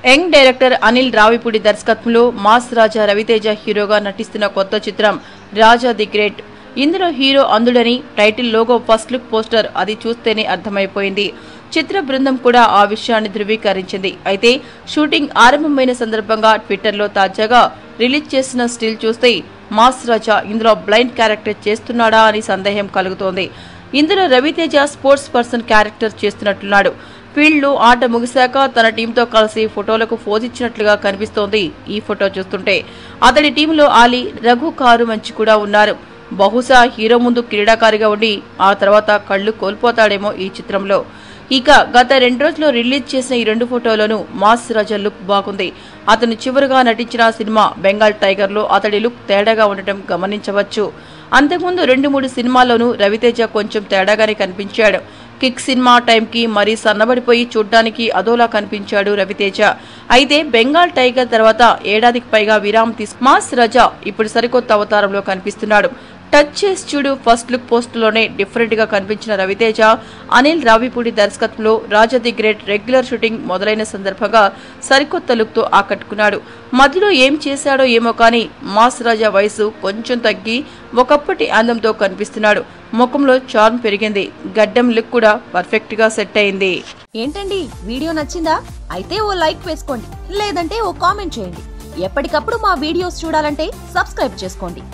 Young director Anil Ravipudi దర్శకత్వంలో mass రాజా రవితేజ హీరోగా నటిస్తున్న కొత్త చిత్రం రాజా ది గ్రేట్. ఇందులో హీరో అందుడని title logo first look poster అది చూస్తేనే అర్థమైపోయింది. చిత్ర బృందం కూడా ఆ విషయాన్ని ధృవీకరించింది. అయితే షూటింగ్ ఆరంభమైన సందర్భంగా ట్విట్టర్లో తాజాగా రిలీజ్ చేసిన స్టిల్ చూస్తే మాస్ రాజా ఇందులో బ్లైండ్ క్యారెక్టర్ చేస్తున్నాడా అని సందేహం కలుగుతోంది. ఇందులో రవితేజ స్పోర్ట్స్ పర్సన్ క్యారెక్టర్ చేస్తున్నట్లున్నాడు. ఫీల్డ్ లో ఆట ముగిశాక తన టీంతో కలిసి ఫోటోలకు ఫోజ్ ఇచ్చినట్లుగా కనిపిస్తోంది. ఈ ఫోటో చూస్తుంటే అతడి టీంలో ఆలీ, రఘు కారు మంచి కూడా ఉన్నారు. బహుశా హీరో ముందు క్రీడాకారిగా ఉండి ఆ తర్వాత కళ్లు కోల్పోతాడేమో ఈ చిత్రంలో. ఇక గత 2 రోజుల్లో రిలీజ్ చేసిన ఈ 2 ఫోటోలను మాస్ రాజా లుక్ బాగుంది. అతను చివరిగా నటించిన సినిమా బెంగాల్ టైగర్ లో అతడి లుక్ తేడాగా ఉండటం గమనించవచ్చు. అంతకుముందు 2-3 సినిమాల్లోనూ రవితేజ కొంచెం తేడాగానే కనిపించాడు. కిక్ సినిమా టైంకి మరీ సన్నబడిపోయి చూడ్డానికి అదోలా కనిపించాడు రవితేజ. అయితే బెంగాల్ టైగర్ తర్వాత ఏడాదికి పైగా విరామం తీసుకు మాస్ రాజా ఇప్పుడు సరికొత్త అవతారంలో కనిపిస్తున్నాడు. టచ్ చేసి చూడు ఫస్ట్ లుక్ పోస్ట్ లోనే డిఫరెంట్ గా కనిపించిన రవితేజ అనిల్ రావిపూడి దర్శకత్వంలో రాజా ది గ్రేట్ రెగ్యులర్ షూటింగ్ మొదలైన సందర్భంగా సరికొత్త లుక్ తో ఆకట్టుకున్నాడు. మధ్యలో ఏం చేశాడో ఏమో కానీ మాస్ రాజా వయసు కొంచెం తగ్గి ఒకప్పటి అందంతో కనిపిస్తున్నాడు. ముఖంలో చార్మ్ పెరిగింది. గడ్డం లుక్ కూడా పర్ఫెక్ట్ గా సెట్ అయింది. ఏంటండి వీడియో నచ్చిందా? అయితే ఓ లైక్ వేసుకోండి, లేదంటే ఓ కామెంట్ చేయండి. ఎప్పటికప్పుడు మా వీడియోస్ చూడాలంటే సబ్స్క్రైబ్ చేసుకోండి.